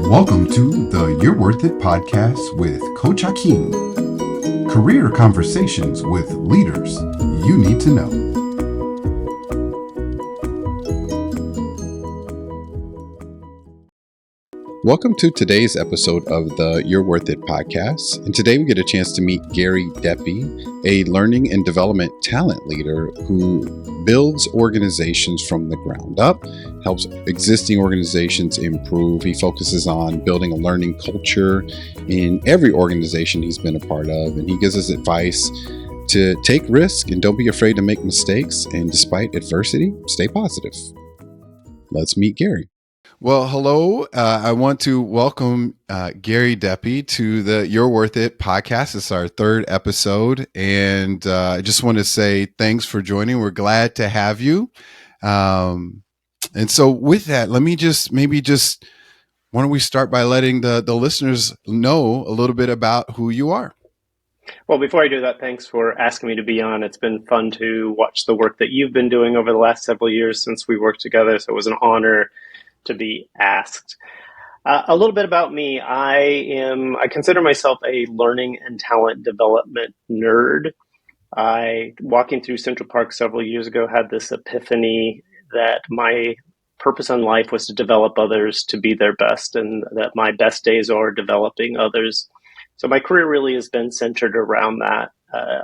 Welcome to the You're Worth It podcast with Coach Ha-Keem. Career conversations with leaders you need to know. Welcome to today's episode of the You're Worth It podcast. And today we get a chance to meet Gary Deppe, a learning and development talent leader who builds organizations from the ground up, helps existing organizations improve. He focuses on building a learning culture in every organization he's been a part of. And he gives us advice to take risks and don't be afraid to make mistakes. And despite adversity, stay positive. Let's meet Gary. Well, hello. I want to welcome Gary Deppe to the You're Worth It podcast. It's our third episode, and I just want to say thanks for joining. We're glad to have you. And so with that, let me why don't we start by letting the listeners know a little bit about who you are? Well, before I do that, thanks for asking me to be on. It's been fun to watch the work that you've been doing over the last several years since we worked together, so it was an honor to be asked. A little bit about me. I consider myself a learning and talent development nerd. Walking through Central Park several years ago, had this epiphany that my purpose in life was to develop others to be their best, and that my best days are developing others. So my career really has been centered around that.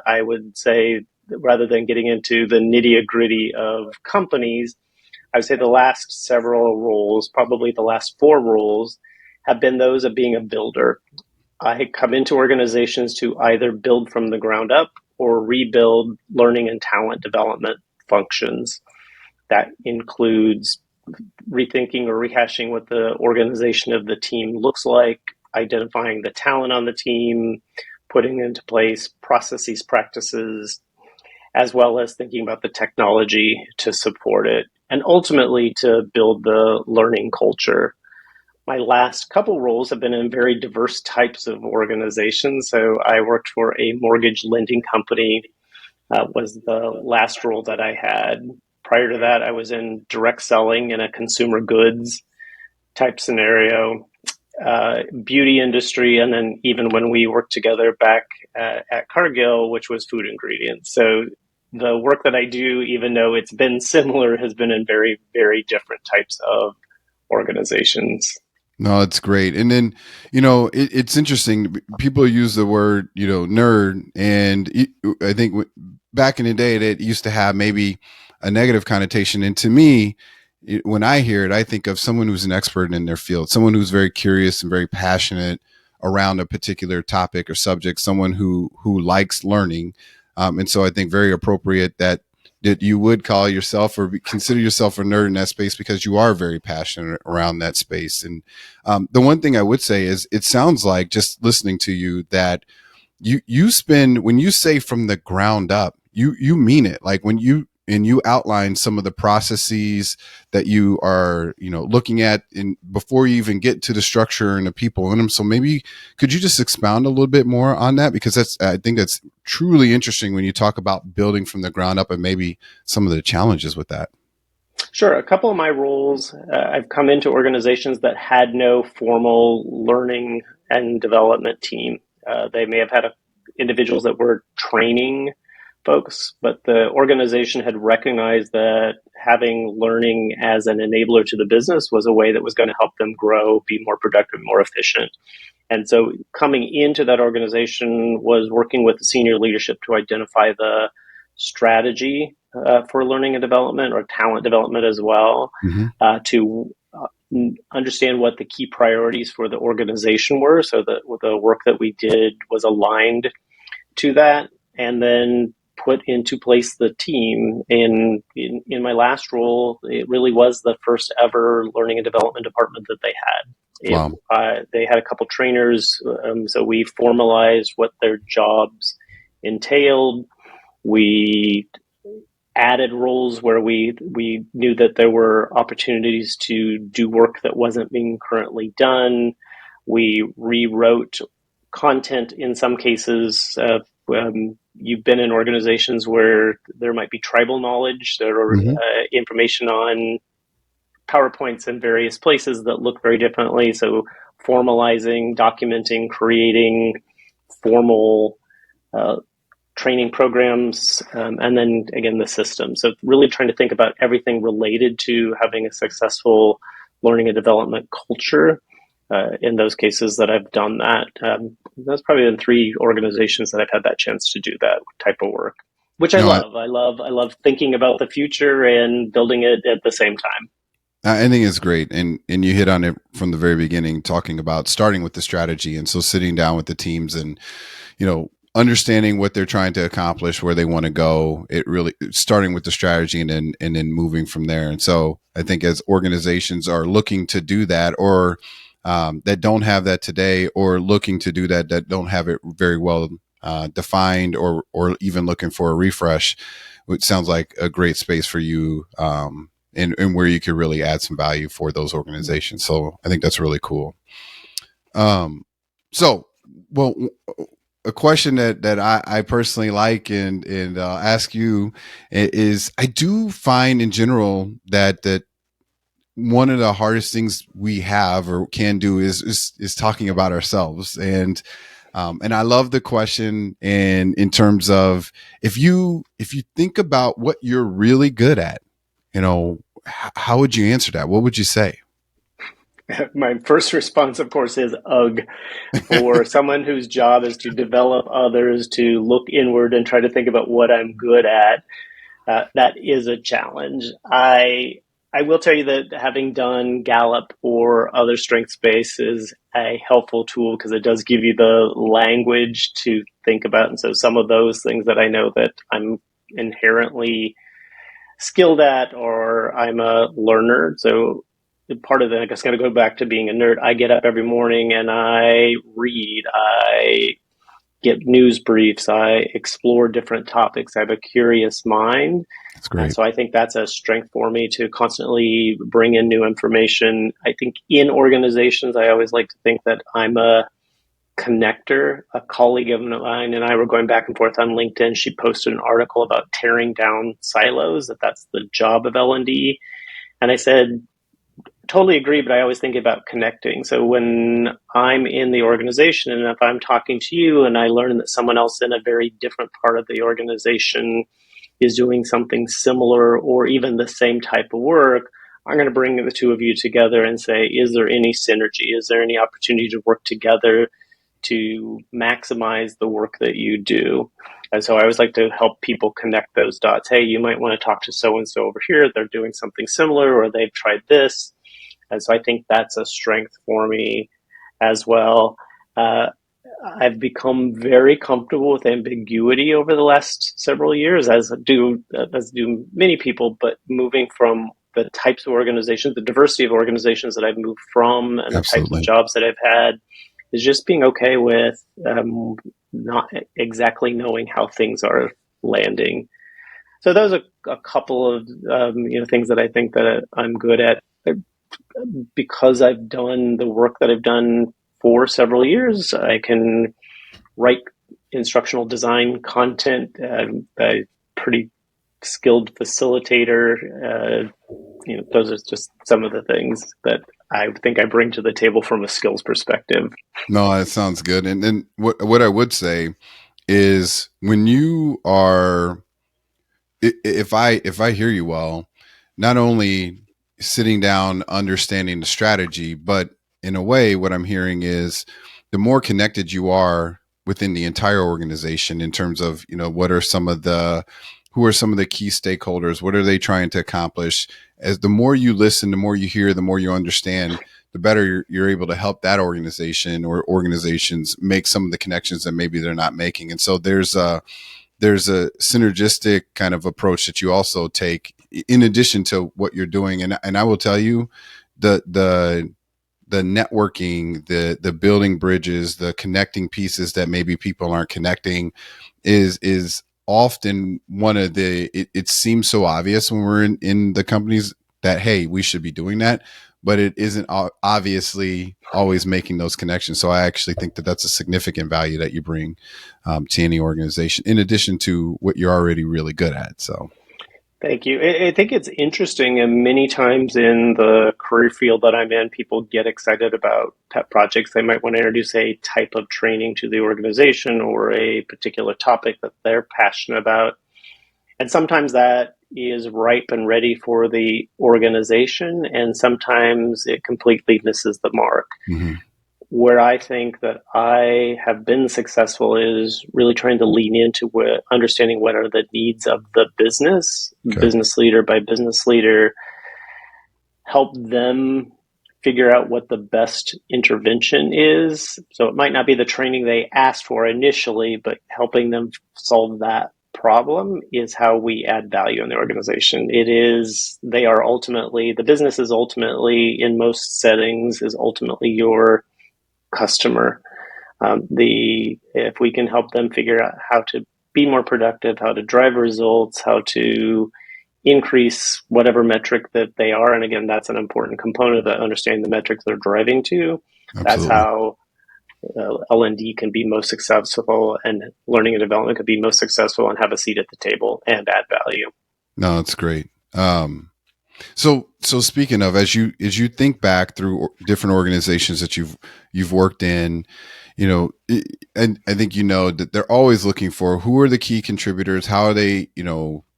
I would say, rather than getting into the nitty-gritty of companies, I would say the last several roles, probably the last 4 roles, have been those of being a builder. I come into organizations to either build from the ground up or rebuild learning and talent development functions. That includes rethinking or rehashing what the organization of the team looks like, identifying the talent on the team, putting into place processes, practices, as well as thinking about the technology to support it, and ultimately to build the learning culture. My last couple roles have been in very diverse types of organizations. So I worked for a mortgage lending company, was the last role that I had. Prior to that, I was in direct selling in a consumer goods type scenario, beauty industry, and then even when we worked together back at Cargill, which was food ingredients. So the work that I do, even though it's been similar, has been in very, very different types of organizations. No, it's great. And then, it's interesting. People use the word, nerd. And I think back in the day, that used to have maybe a negative connotation. And to me, when I hear it, I think of someone who's an expert in their field, someone who's very curious and very passionate around a particular topic or subject, someone who likes learning. And so I think very appropriate that you would call yourself or consider yourself a nerd in that space, because you are very passionate around that space. And the one thing I would say is, it sounds like, just listening to you, that you spend, when you say from the ground up, you mean it. Like when you outline some of the processes that you are, looking at before you even get to the structure and the people in them. So maybe could you just expound a little bit more on that? Because I think that's truly interesting when you talk about building from the ground up, and maybe some of the challenges with that. Sure. A couple of my roles, I've come into organizations that had no formal learning and development team. They may have had individuals that were training folks, but the organization had recognized that having learning as an enabler to the business was a way that was going to help them grow, be more productive, more efficient. And so coming into that organization was working with the senior leadership to identify the strategy for learning and development, or talent development as well, to understand what the key priorities for the organization were, so that the work that we did was aligned to that, and then put into place the team. In my last role, it really was the first ever learning and development department that they had. Wow. They had a couple trainers, so we formalized what their jobs entailed. We added roles where we knew that there were opportunities to do work that wasn't being currently done. We rewrote content in some cases. You've been in organizations where there might be tribal knowledge, there are information on PowerPoints in various places that look very differently. So formalizing, documenting, creating formal uh, training programs, and then again the system. So really trying to think about everything related to having a successful learning and development culture. In those cases that I've done that, that's probably been three organizations that I've had that chance to do that type of work, which I No, love. I love thinking about the future and building it at the same time. I think it's great, and you hit on it from the very beginning, talking about starting with the strategy, and so sitting down with the teams and understanding what they're trying to accomplish, where they want to go. It really starting with the strategy and then moving from there. And so I think as organizations are looking to do that, or that don't have that today, or looking to do that don't have it very well defined, or even looking for a refresh, which sounds like a great space for you. And where you could really add some value for those organizations. So I think that's really cool. Um, so, well, a question that I personally like and ask you is, I do find in general that one of the hardest things we have or can do is talking about ourselves. And I love the question, and in terms of, if you think about what you're really good at, how would you answer that? What would you say? My first response, of course, is ugh. For someone whose job is to develop others, to look inward and try to think about what I'm good at, that is a challenge. I will tell you that having done Gallup or other strengths based is a helpful tool because it does give you the language to think about. And so some of those things that I know that I'm inherently skilled at, or I'm a learner. So part of that, I guess, got to go back to being a nerd. I get up every morning and I read. I get news briefs. I explore different topics. I have a curious mind. That's great. So I think that's a strength for me to constantly bring in new information. I think in organizations, I always like to think that I'm a connector. A colleague of mine and I were going back and forth on LinkedIn. She posted an article about tearing down silos, that's the job of L&D. And I said, totally agree, but I always think about connecting. So when I'm in the organization and if I'm talking to you and I learn that someone else in a very different part of the organization is doing something similar or even the same type of work, I'm going to bring the two of you together and say, is there any synergy? Is there any opportunity to work together to maximize the work that you do? And so I always like to help people connect those dots. Hey, you might want to talk to so and so over here. They're doing something similar or they've tried this. And so I think that's a strength for me as well. I've become very comfortable with ambiguity over the last several years, as do many people. But moving from the types of organizations, the diversity of organizations that I've moved from, and the types of Absolutely. jobs that I've had, is just being okay with not exactly knowing how things are landing. So those are a couple of things that I think that I'm good at because I've done the work that I've done for several years. I can write instructional design content. I'm a pretty skilled facilitator. Those are just some of the things that I think I bring to the table from a skills perspective. No, that sounds good. And then what I would say is, when you are, if I hear you well, not only sitting down, understanding the strategy, but in a way, what I'm hearing is, the more connected you are within the entire organization, in terms of, what are some of the, who are some of the key stakeholders, what are they trying to accomplish? As the more you listen, the more you hear, the more you understand, the better you're able to help that organization or organizations make some of the connections that maybe they're not making. And so there's a synergistic kind of approach that you also take in addition to what you're doing. And I will tell you, the networking, the building bridges, the connecting pieces that maybe people aren't connecting is often one of it seems so obvious when we're in the companies that, hey, we should be doing that, but it isn't obviously always making those connections. So I actually think that that's a significant value that you bring to any organization, in addition to what you're already really good at. So Thank you. I think it's interesting, and many times in the career field that I'm in, people get excited about pet projects. They might want to introduce a type of training to the organization or a particular topic that they're passionate about. And sometimes that is ripe and ready for the organization, and sometimes it completely misses the mark. Hmm. Where I think that I have been successful is really trying to lean into understanding what are the needs of the Okay. business leader by business leader, help them figure out what the best intervention is. So it might not be the training they asked for initially, but helping them solve that problem is how we add value in the organization. They are ultimately, the business is ultimately, in most settings, is ultimately your customer. The If we can help them figure out how to be more productive, how to drive results, how to increase whatever metric that they are, and again, that's an important component of that, understanding the metrics they're driving to. That's Absolutely. how L&D can be most successful, and learning and development can be most successful and have a seat at the table and add value. No, it's great. So speaking of, as you think back through different organizations that you've worked in, and I think that they're always looking for who are the key contributors, how are they,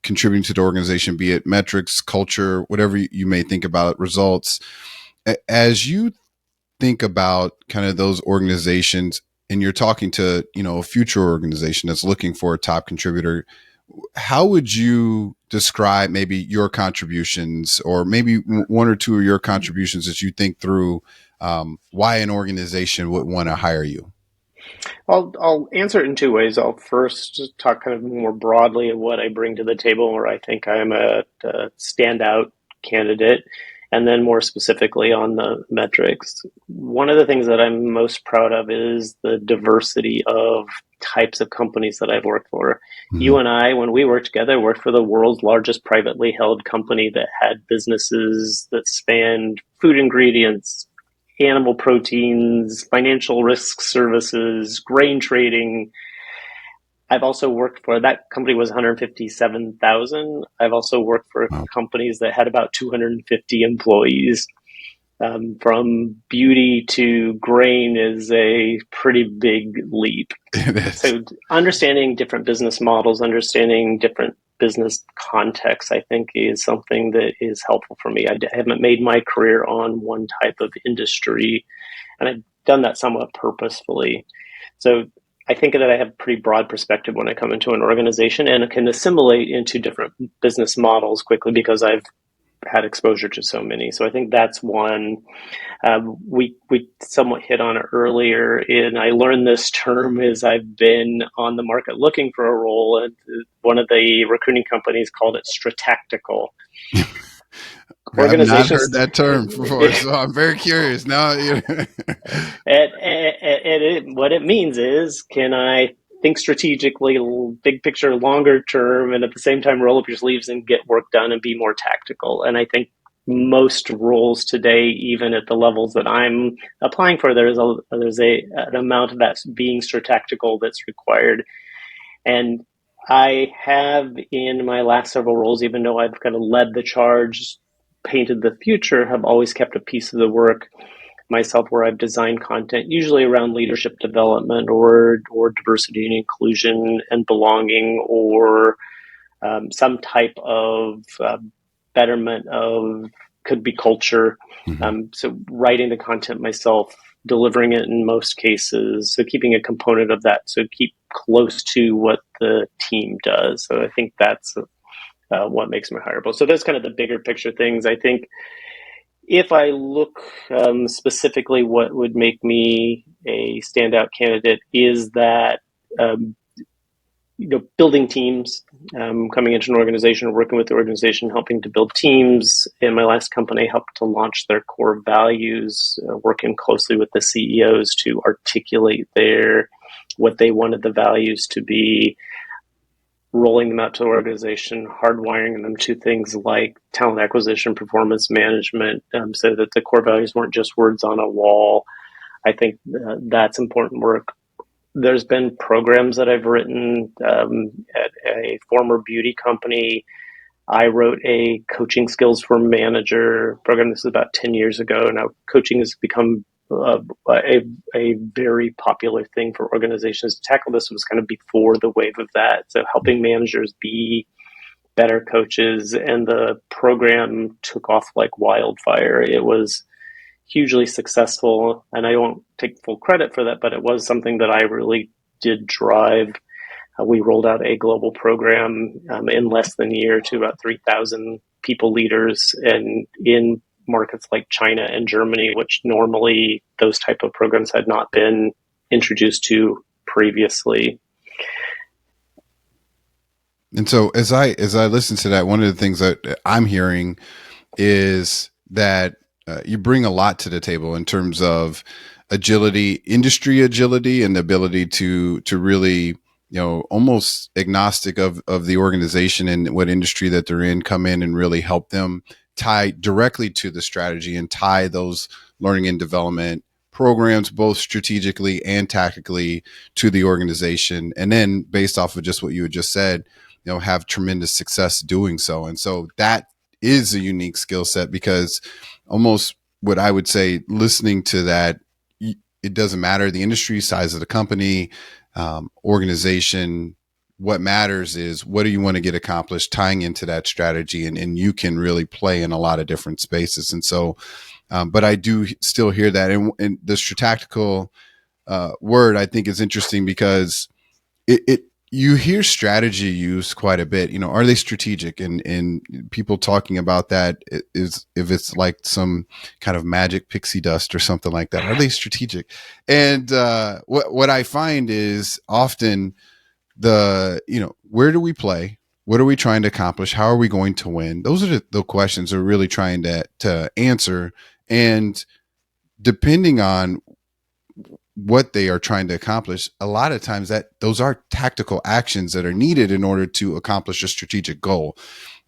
contributing to the organization, be it metrics, culture, whatever you may think about results. As you think about kind of those organizations, and you're talking to a future organization that's looking for a top contributor, how would you describe maybe your contributions, or maybe one or two of your contributions as you think through why an organization would want to hire you? I'll answer it in two ways. I'll first talk kind of more broadly of what I bring to the table, where I think I am a standout candidate, and then more specifically on the metrics. One of the things that I'm most proud of is the diversity of types of companies that I've worked for. Hmm. You and I, when we worked together, worked for the world's largest privately held company that had businesses that spanned food ingredients, animal proteins, financial risk services, grain trading. I've also worked for that company was 157,000. I've also worked for Wow. companies that had about 250 employees. From beauty to grain is a pretty big leap. It is. So understanding different business models, understanding different business contexts, I think is something that is helpful for me. I haven't made my career on one type of industry, and I've done that somewhat purposefully. So I think that I have a pretty broad perspective when I come into an organization, and can assimilate into different business models quickly because I've had exposure to so many. So I think that's one. We somewhat hit on it earlier, and I learned this term as I've been on the market looking for a role, and one of the recruiting companies called it stratactical. I've not heard Organizations, that term before, so I'm very curious now. what it means is, can I think strategically, big picture, longer term, and at the same time roll up your sleeves and get work done and be more tactical? And I think most roles today, even at the levels that I'm applying for, there's an amount of that being tactical that's required. And I have, in my last several roles, even though I've kind of led the charge, painted the future, have always kept a piece of the work myself where I've designed content, usually around leadership development or diversity and inclusion and belonging, or some type of betterment of, could be culture. Mhm. So writing the content myself, delivering it in most cases. So keeping a component of that. So keep close to what the team does. So I think that's what makes me hireable. So that's kind of the bigger picture things. I think if I look specifically, what would make me a standout candidate is that um, building teams, coming into an organization, working with the organization, helping to build teams. In my last company, I helped to launch their core values, working closely with the CEOs to articulate what they wanted the values to be, rolling them out to the organization, hardwiring them to things like talent acquisition, performance management, so that the core values weren't just words on a wall. I think that's important work. There's been programs that I've written at a former beauty company. I wrote a coaching skills for manager program. This is about 10 years ago. Now, coaching has become a very popular thing for organizations to tackle. This was kind of before the wave of that. So, helping managers be better coaches, and the program took off like wildfire. It was hugely successful, and I won't take full credit for that, but it was something that I really did drive. We rolled out a global program in less than a year to about 3,000 people leaders, and in markets like China and Germany, which normally those type of programs had not been introduced to previously. And so as I listen to that, one of the things that I'm hearing is that you bring a lot to the table in terms of agility, industry agility, and the ability to really, almost agnostic of the organization and what industry that they're in, come in and really help them tie directly to the strategy and tie those learning and development programs both strategically and tactically to the organization, and then based off of just what you had just said, have tremendous success doing so. And so that is a unique skill set, because almost what I would say, listening to that, it doesn't matter the industry, size of the company, organization. What matters is, what do you want to get accomplished, tying into that strategy, and you can really play in a lot of different spaces. And so, but I do still hear that, and the tactical word, I think, is interesting because it you hear strategy used quite a bit. Are they strategic? And people talking about that is, if it's like some kind of magic pixie dust or something like that. Are they strategic? And what I find is often where do we play? What are we trying to accomplish? How are we going to win? Those are the questions we're really trying to answer. And depending on what they are trying to accomplish, a lot of times that those are tactical actions that are needed in order to accomplish a strategic goal.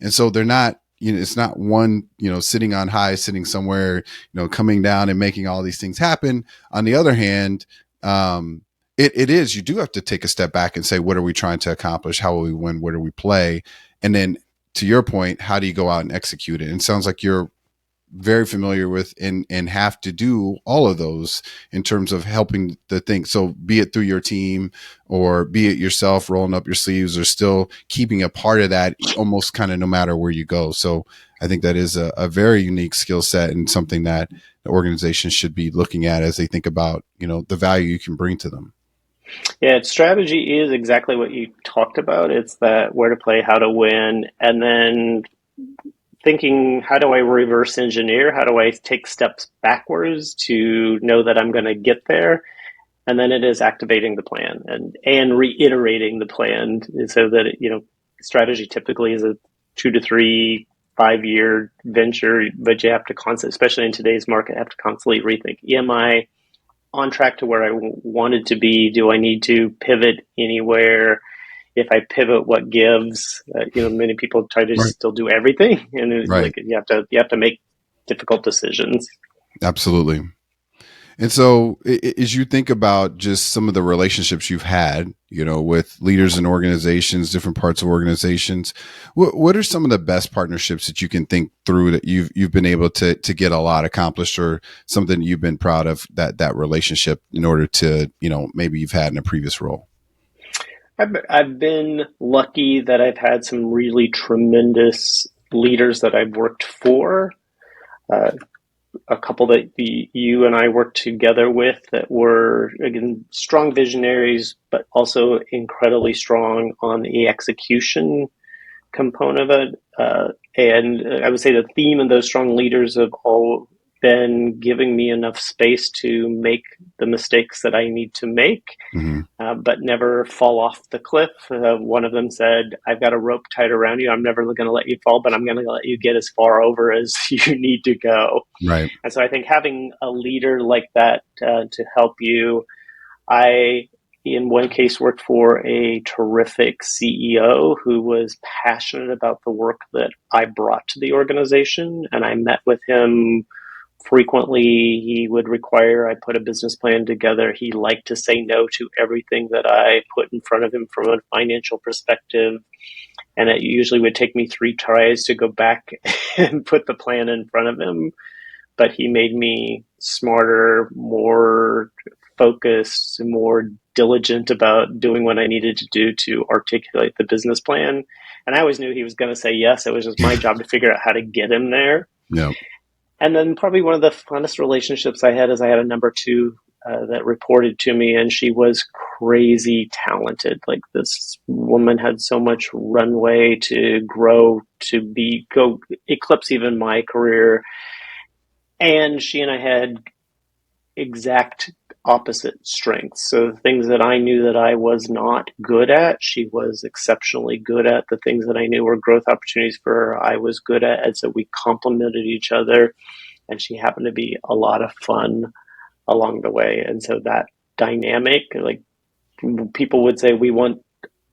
And so they're not, it's not one, sitting on high, sitting somewhere, coming down and making all these things happen. On the other hand, it is, you do have to take a step back and say, what are we trying to accomplish? How will we win? Where do we play? And then, to your point, how do you go out and execute it? And it sounds like you're very familiar with and have to do all of those in terms of helping the thing. So be it through your team, or be it yourself rolling up your sleeves, or still keeping a part of that almost kind of no matter where you go. So I think that is a very unique skill set, and something that the organization should be looking at as they think about, the value you can bring to them. Yeah, strategy is exactly what you talked about. It's that where to play, how to win, and then thinking, how do I reverse engineer? How do I take steps backwards to know that I'm going to get there? And then it is activating the plan and reiterating the plan, so that strategy typically is a 2 to 3 5 year venture, but you have to constantly, especially in today's market, have to constantly rethink: am I on track to where I wanted to be? Do I need to pivot anywhere? If I pivot, what gives? Many people try to Right. still do everything, and it's Right. like you have to make difficult decisions. Absolutely. And so, as you think about just some of the relationships you've had, with leaders in organizations, different parts of organizations, what are some of the best partnerships that you can think through, that you've been able to get a lot accomplished, or something you've been proud of, that relationship, in order to, maybe you've had in a previous role? I've been lucky that I've had some really tremendous leaders that I've worked for. Uh, a couple that you and I worked together with, that were, again, strong visionaries, but also incredibly strong on the execution component of it. And I would say the theme of those strong leaders have all been giving me enough space to make the mistakes that I need to make, Mm-hmm. but never fall off the cliff. One of them said, I've got a rope tied around you. I'm never going to let you fall, but I'm going to let you get as far over as you need to go. Right. And so I think having a leader like that to help you, I, in one case, worked for a terrific CEO who was passionate about the work that I brought to the organization. And I met with him frequently he would require I put a business plan together. He liked to say no to everything that I put in front of him from a financial perspective. And it usually would take me 3 tries to go back and put the plan in front of him. But he made me smarter, more focused, more diligent about doing what I needed to do to articulate the business plan. And I always knew he was going to say yes. It was just my job to figure out how to get him there. Yeah. And then probably one of the funnest relationships I had is I had a number two that reported to me, and she was crazy talented. Like, this woman had so much runway to grow, to go eclipse even my career. And she and I had exact opposite strengths. So the things that I knew that I was not good at, she was exceptionally good at. The things that I knew were growth opportunities for her, I was good at. And so we complemented each other. And she happened to be a lot of fun along the way. And so that dynamic, like, people would say, we want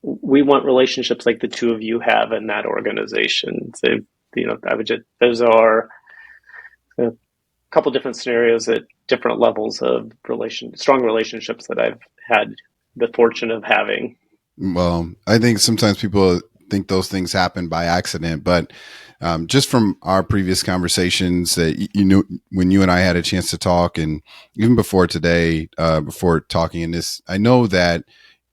relationships like the two of you have in that organization. So, I would just, those are a couple different scenarios at different levels of strong relationships that I've had the fortune of having. Well, I think sometimes people think those things happen by accident, but just from our previous conversations that you knew when you and I had a chance to talk, and even before today, before talking in this, I know that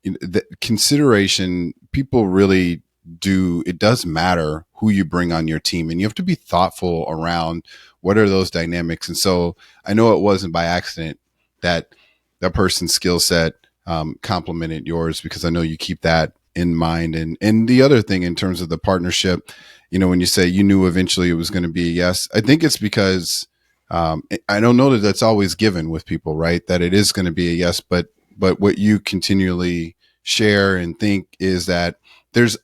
the consideration, people really do. It does matter who you bring on your team, and you have to be thoughtful around what are those dynamics. And so I know it wasn't by accident that that person's skill set complemented yours, because I know you keep that in mind. And the other thing in terms of the partnership, when you say you knew eventually it was going to be a yes, I think it's because I don't know that that's always given with people, right? That it is going to be a yes, but what you continually share and think is that there's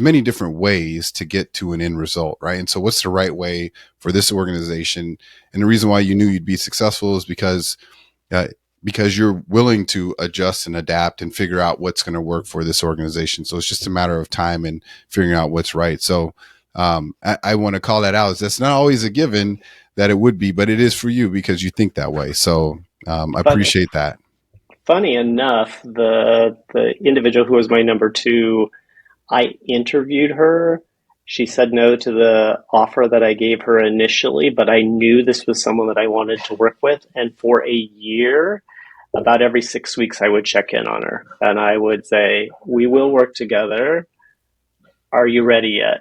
many different ways to get to an end result, right? And so what's the right way for this organization? And the reason why you knew you'd be successful is uh, because you're willing to adjust and adapt and figure out what's going to work for this organization. So it's just a matter of time and figuring out what's right. So I want to call that out. That's not always a given that it would be, but it is for you because you think that way. So I But appreciate that. funny enough, the individual who was my number two, I interviewed her. She said no to the offer that I gave her initially, but I knew this was someone that I wanted to work with. And for a year, about every 6 weeks, I would check in on her and I would say, we will work together. Are you ready yet?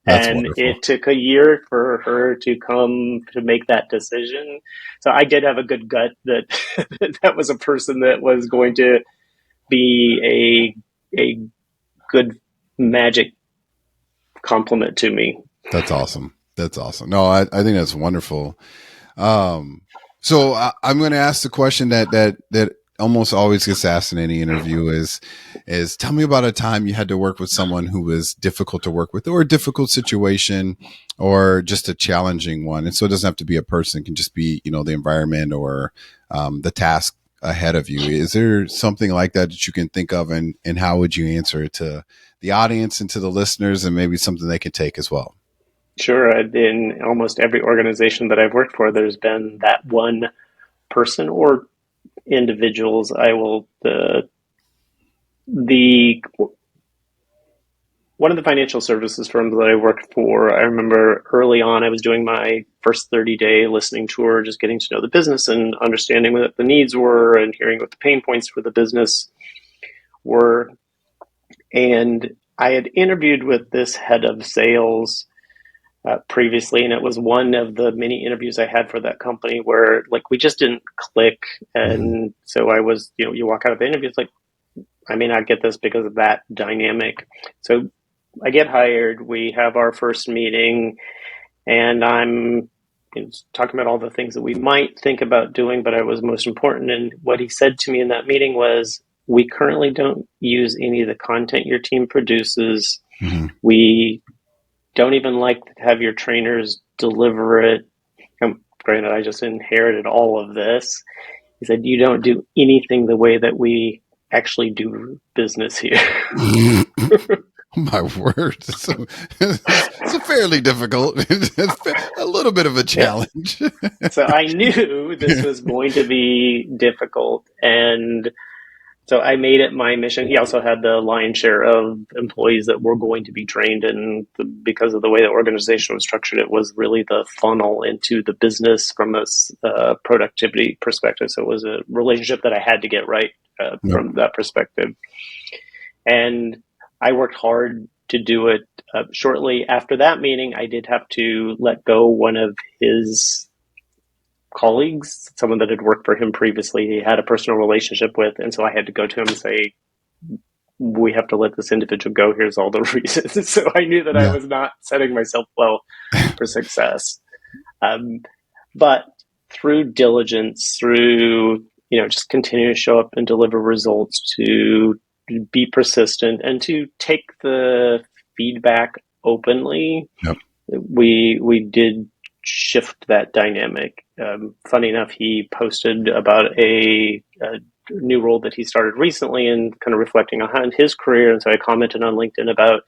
That's And wonderful. it took a year for her to come to make that decision. So I did have a good gut that that was a person that was going to be a good magic compliment to me. That's awesome. That's awesome. No, I think that's wonderful. Um, so I'm going to ask the question that almost always gets asked in any interview is tell me about a time you had to work with someone who was difficult to work with, or a difficult situation, or just a challenging one. And so it doesn't have to be a person; it can just be the environment or the task ahead of you. Is there something like that that you can think of, and how would you answer it to the audience and to the listeners, and maybe something they can take as well? Sure, in almost every organization that I've worked for, there's been that one person or individuals. I will the one of the financial services firms that I worked for, I remember early on, I was doing my first 30-day listening tour, just getting to know the business and understanding what the needs were and hearing what the pain points for the business were. And I had interviewed with this head of sales previously, and it was one of the many interviews I had for that company where, like, we just didn't click. Mm-hmm. And so I was, you walk out of the interview, it's like, I may not get this because of that dynamic. So I get hired. We have our first meeting, and I'm talking about all the things that we might think about doing, but it was most important. And what he said to me in that meeting was, we currently don't use any of the content your team produces. Mm-hmm. We don't even like to have your trainers deliver it. Granted, I just inherited all of this. He said, you don't do anything the way that we actually do business here. Oh my word! It's a fairly difficult, it's a little bit of a Yeah. challenge. So I knew this was going to be difficult, and so I made it my mission. He also had the lion's share of employees that were going to be trained, and because of the way the organization was structured, it was really the funnel into the business from a productivity perspective. So it was a relationship that I had to get right Yep. from that perspective, and I worked hard to do it. Shortly after that meeting, I did have to let go one of his colleagues, someone that had worked for him previously, he had a personal relationship with. And so I had to go to him and say, we have to let this individual go. Here's all the reasons. So I knew that I Yeah. was not setting myself well for success. Um, but through diligence, through, just continue to show up and deliver results, to be persistent and to take the feedback openly, Yep. we did shift that dynamic. Funny enough, he posted about a new role that he started recently and kind of reflecting on his career. And so I commented on LinkedIn about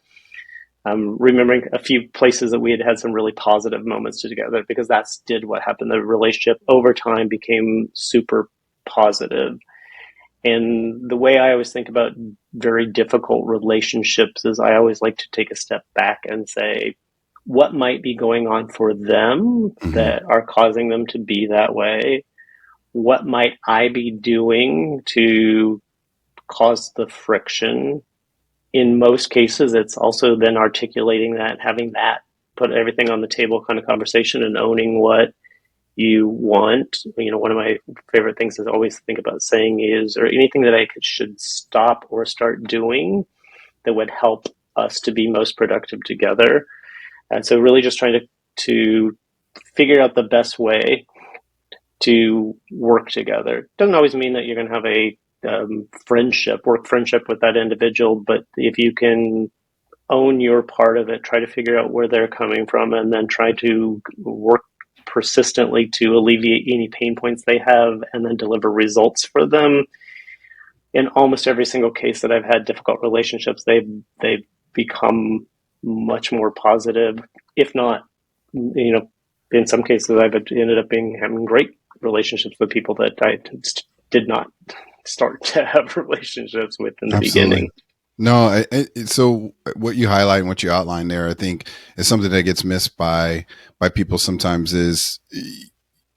remembering a few places that we had had some really positive moments together, because that's did what happened. The relationship over time became super positive. And the way I always think about very difficult relationships is I always like to take a step back and say, what might be going on for them Hmm. that are causing them to be that way? What might I be doing to cause the friction? In most cases, it's also then articulating that, having that put everything on the table kind of conversation and owning what you want. One of my favorite things is always think about saying is, or anything that I should stop or start doing that would help us to be most productive together. And so really just trying to figure out the best way to work together. Doesn't always mean that you're going to have a work friendship with that individual, but if you can own your part of it, try to figure out where they're coming from, and then try to work persistently to alleviate any pain points they have and then deliver results for them. In almost every single case that I've had difficult relationships, they've become much more positive, if not, in some cases I've ended up having great relationships with people that I did not start to have relationships with in the Absolutely. beginning. No, so what you highlight and what you outline there, I think, is something that gets missed by people sometimes. Is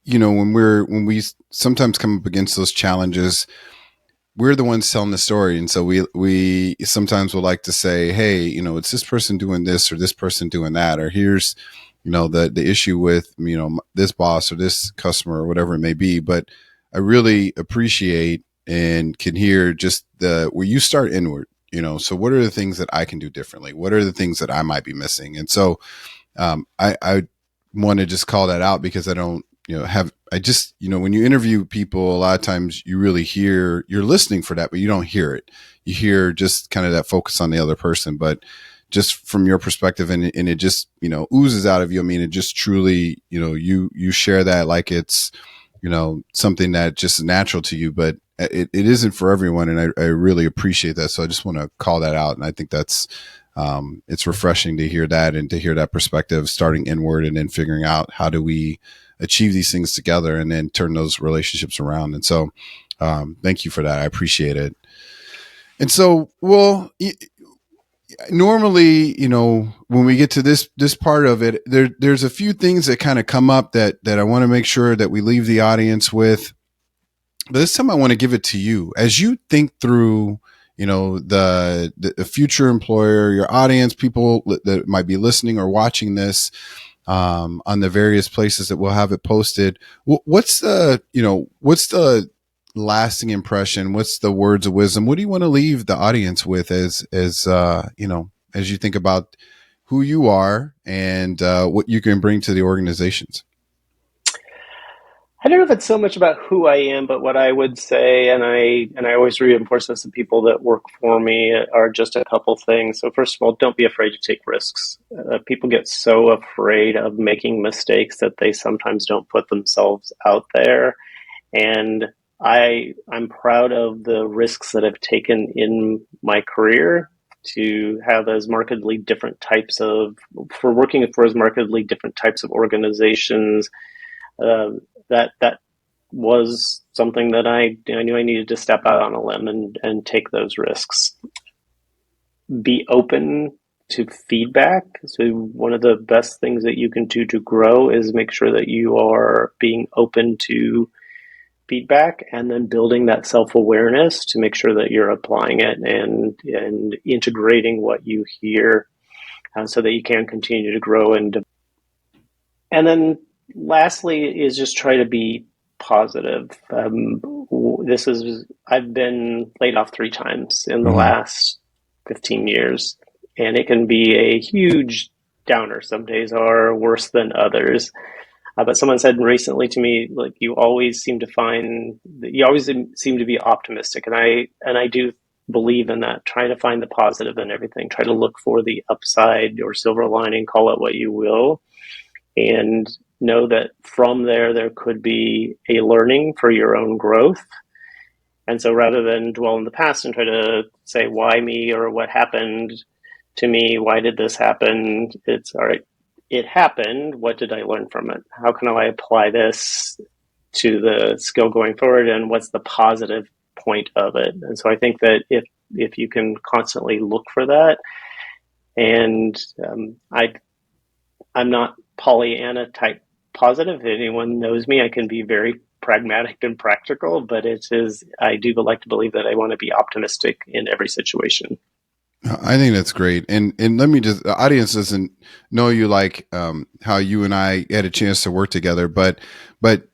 when we sometimes come up against those challenges, we're the ones telling the story, and so we sometimes will like to say, hey, it's this person doing this or this person doing that, or here's the issue with this boss or this customer or whatever it may be. But I really appreciate and can hear just the where you start inward. So what are the things that I can do differently? What are the things that I might be missing? And so I want to just call that out, because I don't, I just, when you interview people, a lot of times you really you're listening for that, but you don't hear it. You hear just kind of that focus on the other person, but just from your perspective, and it just, oozes out of you. I mean, it just truly, you share that like it's, something that just is natural to you, but it isn't for everyone. And I really appreciate that. So I just want to call that out. And I think it's refreshing to hear that, and to hear that perspective, starting inward and then figuring out how do we achieve these things together and then turn those relationships around. And so, thank you for that. I appreciate it. And so, well, normally, when we get to this part of it, there's a few things that kind of come up that I want to make sure that we leave the audience with. But this time I want to give it to you as you think through, the future employer, your audience, people that might be listening or watching this, on the various places that we'll have it posted. What's the lasting impression? What's the words of wisdom? What do you want to leave the audience with as you think about who you are and what you can bring to the organizations? I don't know if it's so much about who I am, but what I would say, and I always reinforce this to people that work for me, are just a couple things. So first of all, don't be afraid to take risks. People get so afraid of making mistakes that they sometimes don't put themselves out there. And I'm proud of the risks that I've taken in my career to have as markedly different types of, for working for as markedly different types of organizations. Uh, that was something that I knew I needed to step out on a limb and take those risks. Be open to feedback. So one of the best things that you can do to grow is make sure that you are being open to feedback, and then building that self-awareness to make sure that you're applying it and integrating what you hear, so that you can continue to grow and then lastly is just try to be positive. This is I've been laid off 3 times in the Mm-hmm. last 15 years, and it can be a huge downer. Some days are worse than others. But someone said recently to me, like, you always seem to be optimistic, and I do believe in that. Try to find the positive in everything. Try to look for the upside or silver lining. Call it what you will, and know that from there could be a learning for your own growth. And so rather than dwell in the past and try to say, why me, or what happened to me, why did this happen? It's all right. It happened. What did I learn from it? How can I apply this to the skill going forward? And what's the positive point of it? And so I think that if you can constantly look for that, and I'm not Pollyanna type positive. If anyone knows me, I can be very pragmatic and practical, but I do like to believe that I want to be optimistic in every situation. I think that's great. And let me just, the audience doesn't know you like how you and I had a chance to work together, but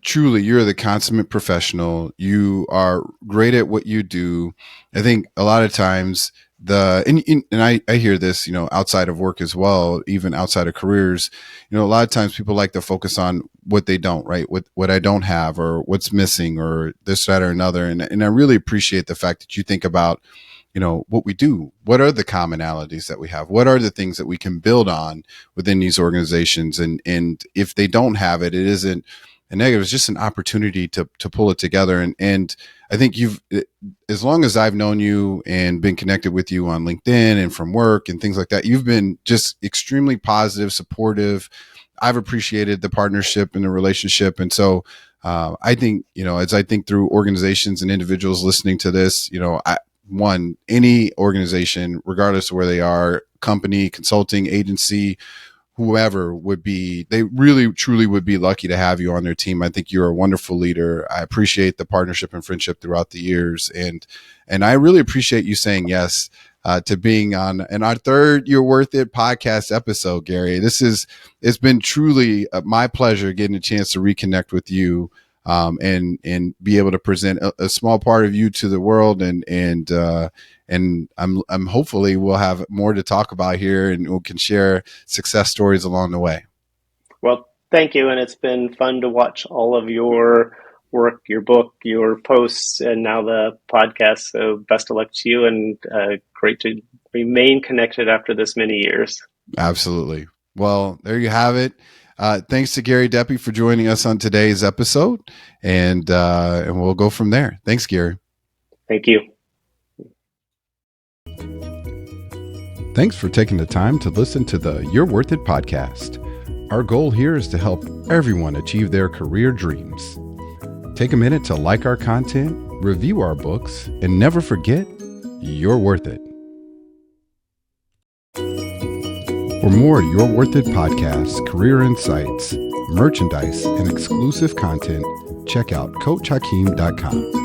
truly you're the consummate professional. You are great at what you do. I think a lot of times and I hear this, outside of work as well, even outside of careers, a lot of times people like to focus on what they don't, right? What I don't have, or what's missing, or this, that, or another. And I really appreciate the fact that you think about, what we do. What are the commonalities that we have? What are the things that we can build on within these organizations? And if they don't have it, it isn't a negative. It's just an opportunity to pull it together. And I think as long as I've known you and been connected with you on LinkedIn and from work and things like that, you've been just extremely positive, supportive. I've appreciated the partnership and the relationship. And so I think, as I think through organizations and individuals listening to this, any organization, regardless of where they are, company, consulting, agency, whoever they really truly would be lucky to have you on their team. I think you're a wonderful leader. I appreciate the partnership and friendship throughout the years. And I really appreciate you saying yes to being on our third You're Worth It podcast episode, Gary. It's been truly my pleasure getting a chance to reconnect with you. And be able to present a small part of you to the world, and I'm hopefully we'll have more to talk about here, and we can share success stories along the way. Well, thank you, and it's been fun to watch all of your work, your book, your posts, and now the podcast. So best of luck to you, and great to remain connected after this many years. Absolutely. Well, there you have it. Thanks to Gary Deppe for joining us on today's episode, and we'll go from there. Thanks, Gary. Thank you. Thanks for taking the time to listen to the You're Worth It podcast. Our goal here is to help everyone achieve their career dreams. Take a minute to like our content, review our books, and never forget, you're worth it. For more You're Worth It podcasts, career insights, merchandise, and exclusive content, check out CoachHa-Keem.com.